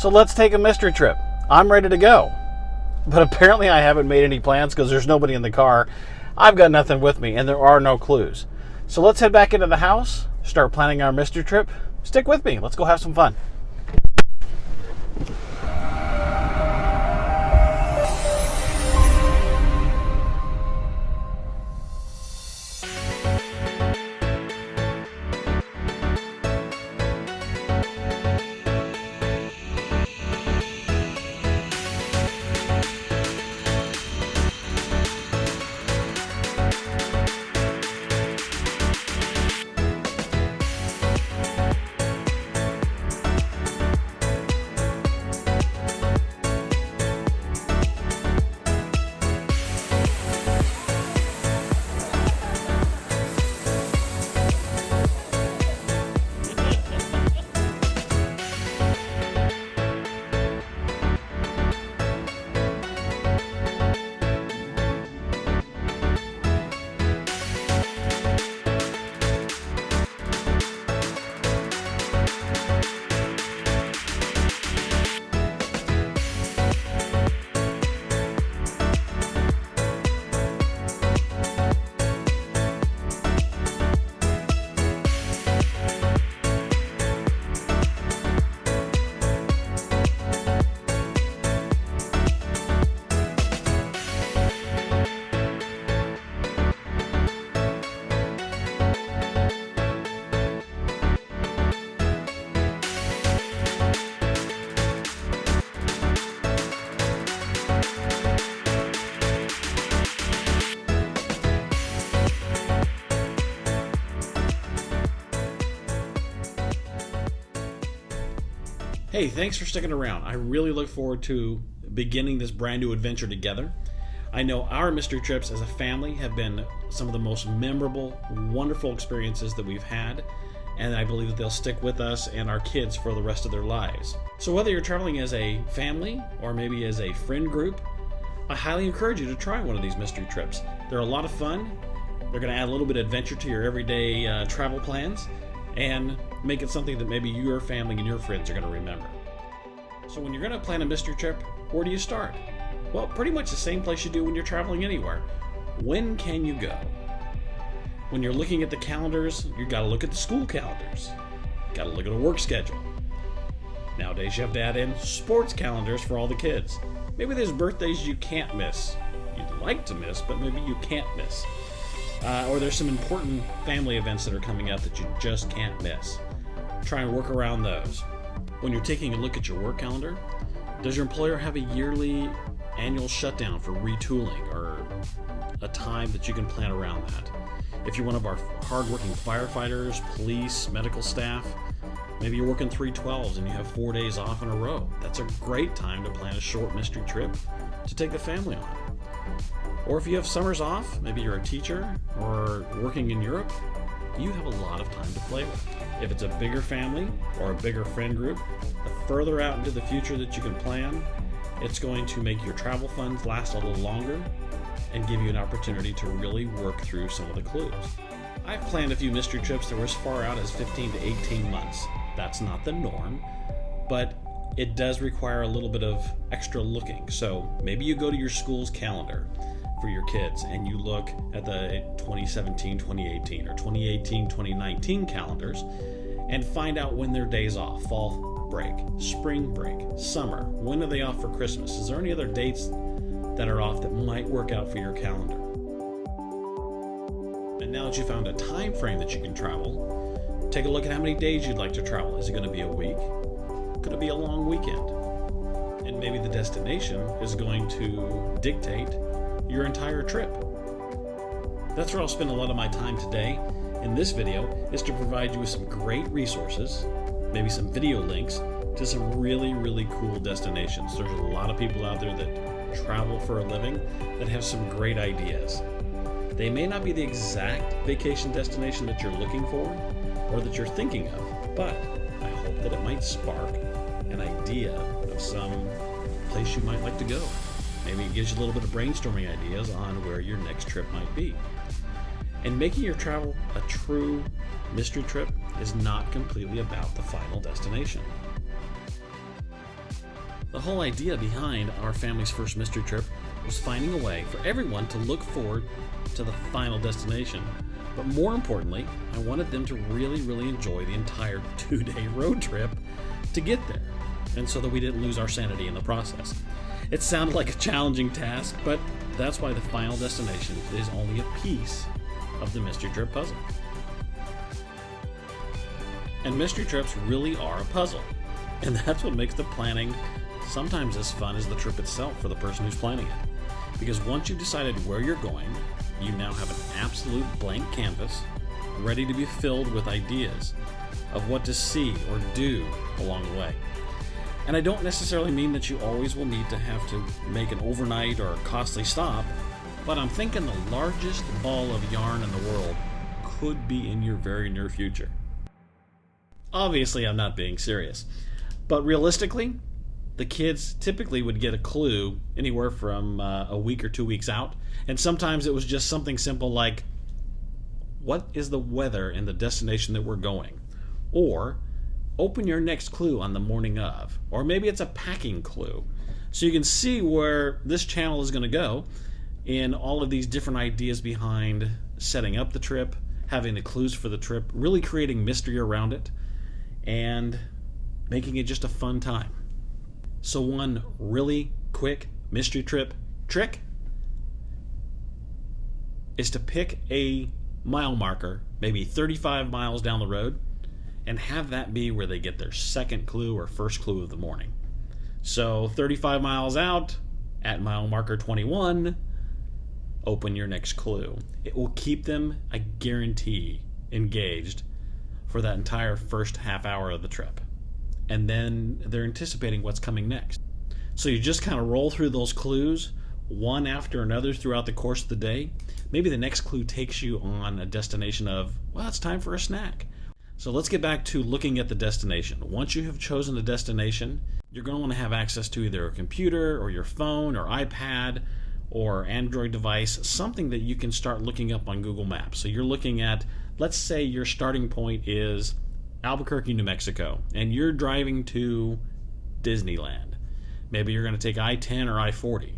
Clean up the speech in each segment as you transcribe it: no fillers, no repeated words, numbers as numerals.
So let's take a mystery trip. I'm ready to go. But apparently I haven't made any plans because there's nobody in the car. I've got nothing with me and there are no clues. So let's head back into the house, start planning our mystery trip. Stick with me. Let's go have some fun. Hey, thanks for sticking around. I really look forward to beginning this brand new adventure together. I know our mystery trips as a family have been some of the most memorable, wonderful experiences that we've had, and I believe that they'll stick with us and our kids for the rest of their lives. So whether you're traveling as a family or maybe as a friend group, I highly encourage you to try one of these mystery trips. They're a lot of fun. They're going to add a little bit of adventure to your everyday travel plans and make it something that maybe your family and your friends are going to remember. So when you're going to plan a mystery trip, where do you start? Well, pretty much the same place you do when you're traveling anywhere. When can you go? When you're looking at the calendars, you've got to look at the school calendars. You've got to look at a work schedule. Nowadays you have to add in sports calendars for all the kids. Maybe there's birthdays you can't miss. You'd like to miss, but maybe you can't miss. Or there's some important family events that are coming up that you just can't miss. Try and work around those. When you're taking a look at your work calendar, does your employer have a yearly annual shutdown for retooling or a time that you can plan around that? If you're one of our hardworking firefighters, police, medical staff, maybe you're working 312s and you have 4 days off in a row. That's a great time to plan a short mystery trip to take the family on. Or if you have summers off, maybe you're a teacher or working in Europe, you have a lot of time to play with. If it's a bigger family or a bigger friend group, the further out into the future that you can plan, it's going to make your travel funds last a little longer and give you an opportunity to really work through some of the clues. I've planned a few mystery trips that were as far out as 15 to 18 months. That's not the norm, but it does require a little bit of extra looking. So maybe you go to your school's calendar for your kids and you look at the 2017, 2018 or 2018, 2019 calendars and find out when their days off, fall break, spring break, summer, when are they off for Christmas? Is there any other dates that are off that might work out for your calendar? And now that you found a time frame that you can travel, take a look at how many days you'd like to travel. Is it going to be a week? Could it be a long weekend? And maybe the destination is going to dictate your entire trip. That's where I'll spend a lot of my time today in this video, is to provide you with some great resources, maybe some video links to some really, really cool destinations. There's a lot of people out there that travel for a living that have some great ideas. They may not be the exact vacation destination that you're looking for or that you're thinking of, but I hope that it might spark an idea of some place you might like to go. Maybe it gives you a little bit of brainstorming ideas on where your next trip might be. And making your travel a true mystery trip is not completely about the final destination. The whole idea behind our family's first mystery trip was finding a way for everyone to look forward to the final destination. But more importantly, I wanted them to really enjoy the entire 2-day road trip to get there, and so that we didn't lose our sanity in the process. It sounded like a challenging task, but that's why the final destination is only a piece of the mystery trip puzzle. And mystery trips really are a puzzle, and that's what makes the planning sometimes as fun as the trip itself for the person who's planning it. Because once you've decided where you're going, you now have an absolute blank canvas ready to be filled with ideas of what to see or do along the way. And I don't necessarily mean that you always will need to have to make an overnight or a costly stop, but I'm thinking the largest ball of yarn in the world could be in your very near future. Obviously, I'm not being serious, but realistically, the kids typically would get a clue anywhere from a week or 2 weeks out, and sometimes it was just something simple like, what is the weather in the destination that we're going? Or, open your next clue on the morning of. Or maybe it's a packing clue. So you can see where this channel is going to go in all of these different ideas behind setting up the trip, having the clues for the trip, really creating mystery around it, and making it just a fun time. So one really quick mystery trip trick is to pick a mile marker, maybe 35 miles down the road, and have that be where they get their second clue or first clue of the morning. So 35 miles out, at mile marker 21, open your next clue. It will keep them, I guarantee, engaged for that entire first half hour of the trip. And then they're anticipating what's coming next. So you just kind of roll through those clues one after another throughout the course of the day. Maybe the next clue takes you on a destination of, well, it's time for a snack. So let's get back to looking at the destination. Once you have chosen the destination, you're going to want to have access to either a computer or your phone or iPad or Android device, something that you can start looking up on Google Maps. So you're looking at, let's say your starting point is Albuquerque, New Mexico, and you're driving to Disneyland. Maybe you're going to take I-10 or I-40.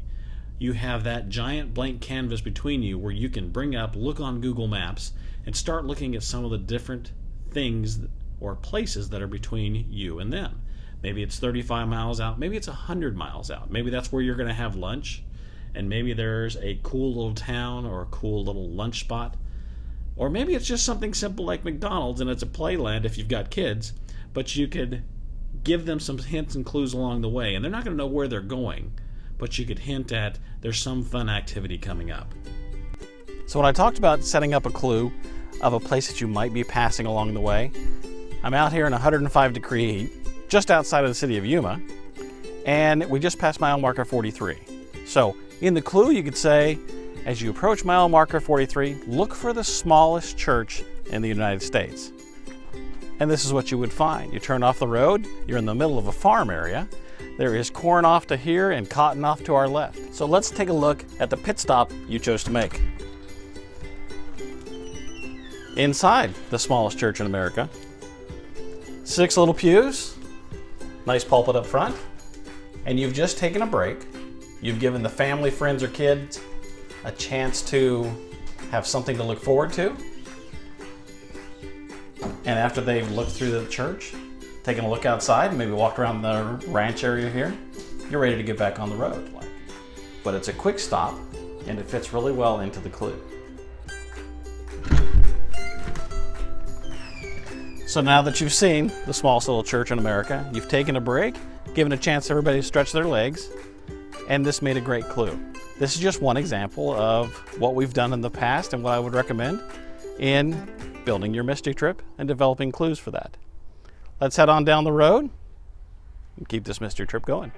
You have that giant blank canvas between you where you can bring up, look on Google Maps, and start looking at some of the different things or places that are between you and them. Maybe it's 35 miles out, maybe it's 100 miles out. Maybe that's where you're going to have lunch, and maybe there's a cool little town or a cool little lunch spot. Or maybe it's just something simple like McDonald's and it's a playland if you've got kids, but you could give them some hints and clues along the way, and they're not going to know where they're going, but you could hint at there's some fun activity coming up. So when I talked about setting up a clue of a place that you might be passing along the way, I'm out here in 105-degree heat, just outside of the city of Yuma, and we just passed mile marker 43. So in the clue you could say, as you approach mile marker 43, look for the smallest church in the United States. And this is what you would find. You turn off the road, you're in the middle of a farm area. There is corn off to here and cotton off to our left. So let's take a look at the pit stop you chose to make. Inside the smallest church in America, 6 little pews, nice pulpit up front, and you've just taken a break. You've given the family, friends, or kids a chance to have something to look forward to. And after they've looked through the church, taken a look outside, maybe walked around the ranch area here, you're ready to get back on the road. But it's a quick stop, and it fits really well into the clue. So now that you've seen the smallest little church in America, you've taken a break, given a chance for everybody to stretch their legs, and this made a great clue. This is just one example of what we've done in the past and what I would recommend in building your mystery trip and developing clues for that. Let's head on down the road and keep this mystery trip going.